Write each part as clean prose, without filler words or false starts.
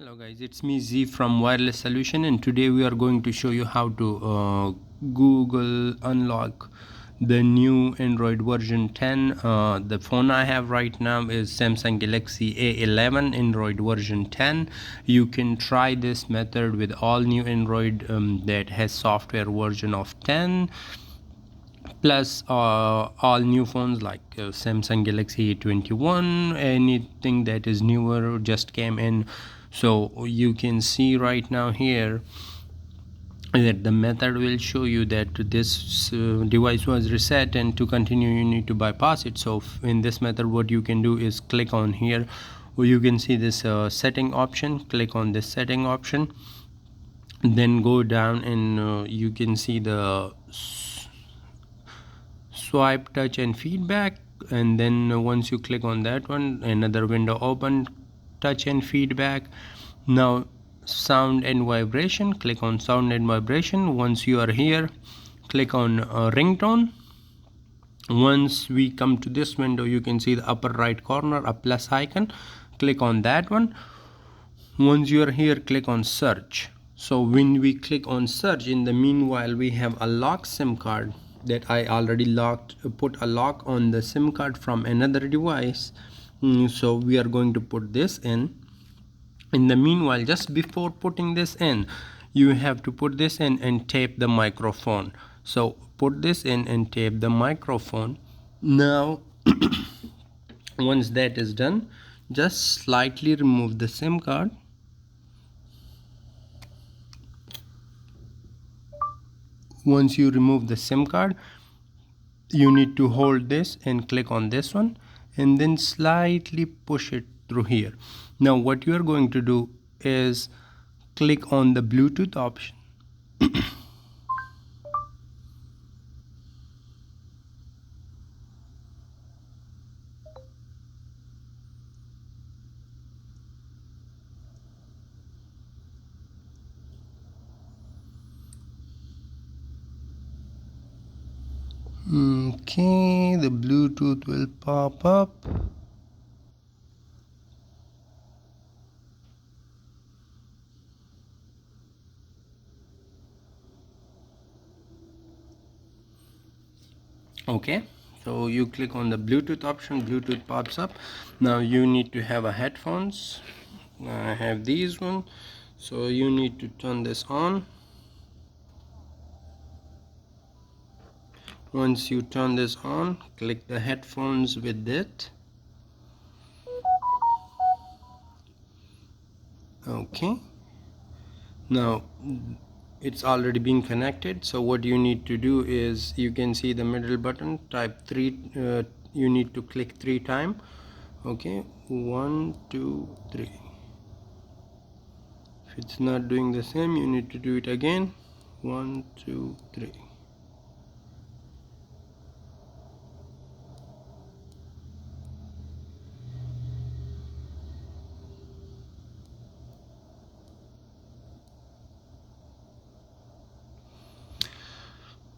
Hello guys, it's me Z from Wireless Solution, and today we are going to show you how to Google unlock the new Android version 10. The phone I have right now is Samsung Galaxy A11 Android version 10. You can try this method with all new Android that has software version of 10, plus all new phones like Samsung Galaxy A21, anything that is newer just came in. So you can see right now here that the method will show you that this device was reset, and to continue you need to bypass it. So in this method what you can do is click on here, or you can see this setting option. Click on this setting option, then go down and you can see the swipe, touch and feedback, and then once you click on that one, another window open, touch and feedback. Now sound and vibration, click on sound and vibration. Once you are here, click on ringtone. Once we come to this window, you can see the upper right corner a plus icon. Click on that one. Once you are here, click on search. So when we click on search, in the meanwhile we have a lock SIM card that I already put a lock on the SIM card from another device. So we are going to put this in. In the meanwhile, just before putting this in, you have to put this in and tape the microphone. So put this in and tape the microphone. Now once that is done, just slightly remove the SIM card. Once you remove the SIM card, you need to hold this and click on this one and then slightly push it through here. Now what you are going to do is click on the Bluetooth option. Okay, the Bluetooth will pop up. Okay, so you click on the Bluetooth option, Bluetooth pops up. Now you need to have a headphones. I have these one, so you need to turn this on. Once you turn this on, click the headphones with it. Okay, now it's already been connected. So what you need to do is, you can see the middle button, type 3, you need to click 3 times. Okay, 1 2 3. If it's not doing the same, you need to do it again. 1 2 3.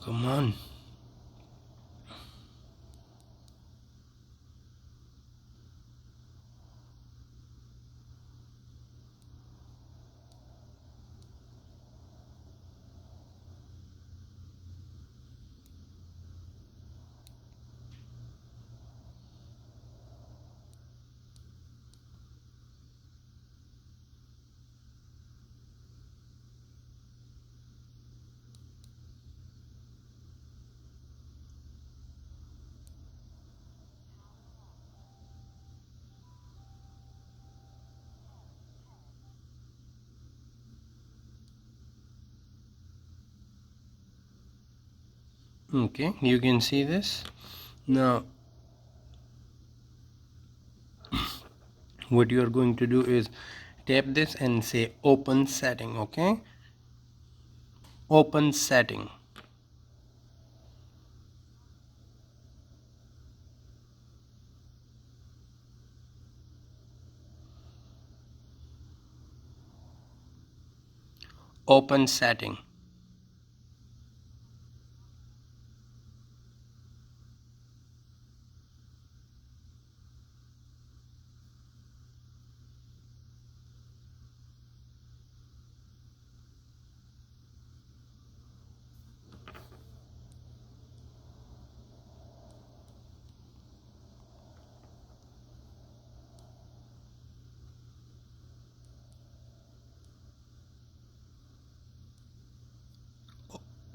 Come on. Okay, you can see this. Now what you are going to do is tap this and say open setting. Okay, open setting. Open setting.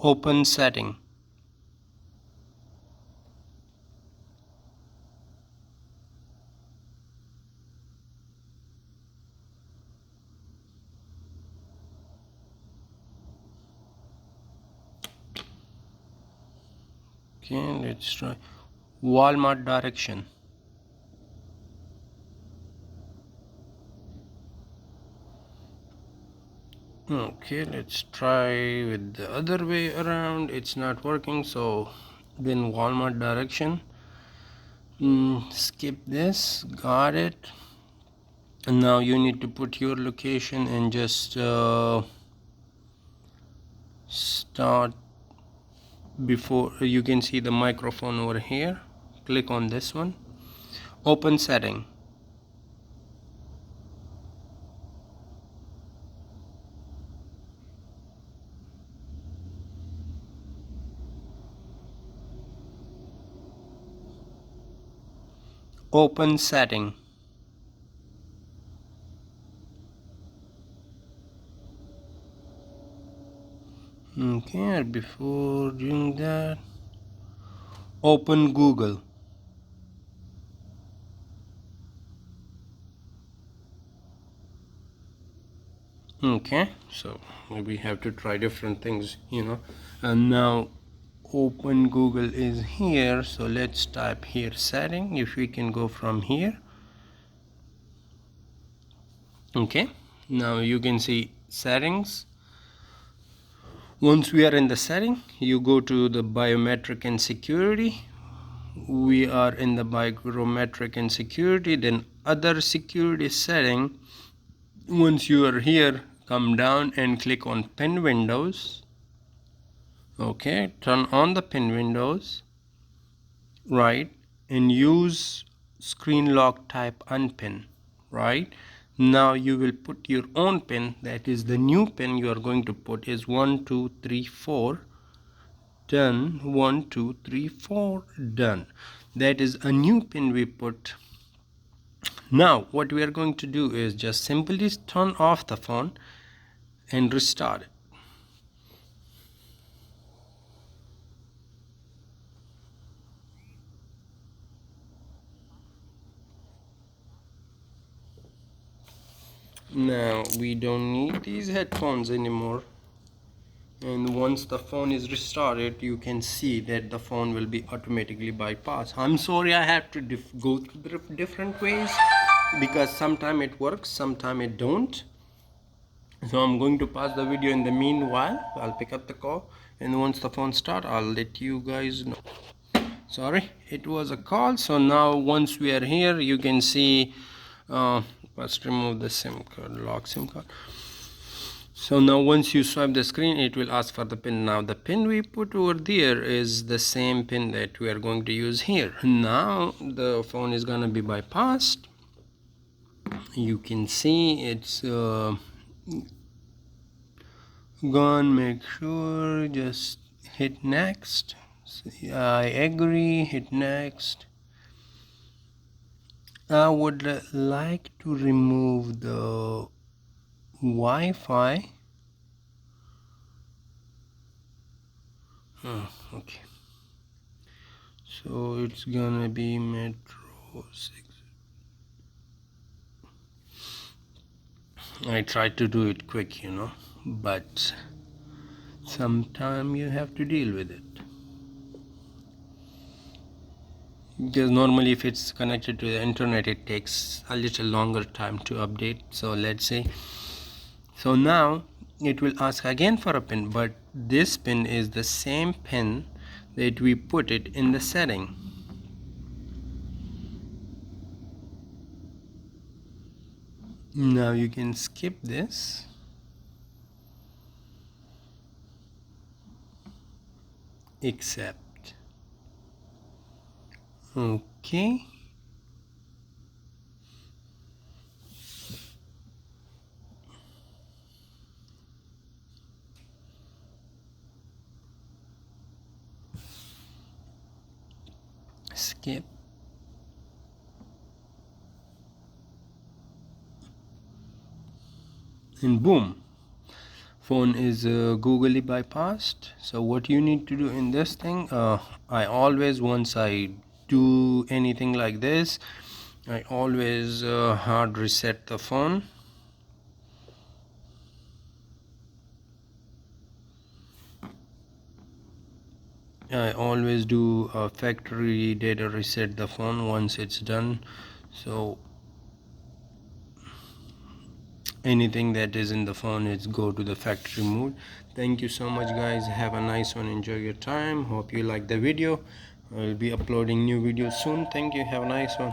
Open setting. Okay, let's try Walmart direction. Okay, let's try with the other way around. It's not working, so then Walmart direction. Skip this. Got it. And now you need to put your location and just start. Before you can see the microphone over here, click on this one. Open setting. Open setting. Okay, before doing that, open Google. Okay, so we have to try different things, and now open Google is here, so let's type here setting. If we can go from here. Okay, now you can see settings. Once we are in the setting, you go to the biometric and security. We are in the biometric and security, then other security setting. Once you are here, come down and click on pin windows. Okay, turn on the pin windows, right, and use screen lock type unpin. Right now you will put your own pin. That is the new pin you are going to put is 1234. Done. 1234. Done. That is a new pin we put. Now what we are going to do is just simply turn off the phone and restart it. Now we don't need these headphones anymore, and once the phone is restarted you can see that the phone will be automatically bypassed. I'm sorry I have to go through different ways because sometime it works, sometime it don't. So I'm going to pause the video. In the meanwhile, I'll pick up the call, and once the phone start I'll let you guys know. Sorry, it was a call. So now once we are here, you can see first remove the SIM card, lock SIM card. So now once you swipe the screen, it will ask for the pin. Now the pin we put over there is the same pin that we are going to use here. Now the phone is gonna be bypassed. You can see it's gone. Make sure just hit next. I agree, hit next. I would like to remove the Wi-Fi. Okay, so it's gonna be Metro 6. I tried to do it quick, but sometime you have to deal with it. Because normally if it's connected to the internet it takes a little longer time to update. So let's say, so now it will ask again for a pin, but this pin is the same pin that we put it in the setting. Now you can skip this. Accept. Okay. Skip. And boom, phone is googly bypassed. So what you need to do in this thing, I always, once I do anything like this, I always hard reset the phone. I always do a factory data reset the phone once it's done. So anything that is in the phone is go to the factory mode. Thank you so much guys, have a nice one, enjoy your time, hope you like the video. I'll be uploading new videos soon. Thank you, have a nice one.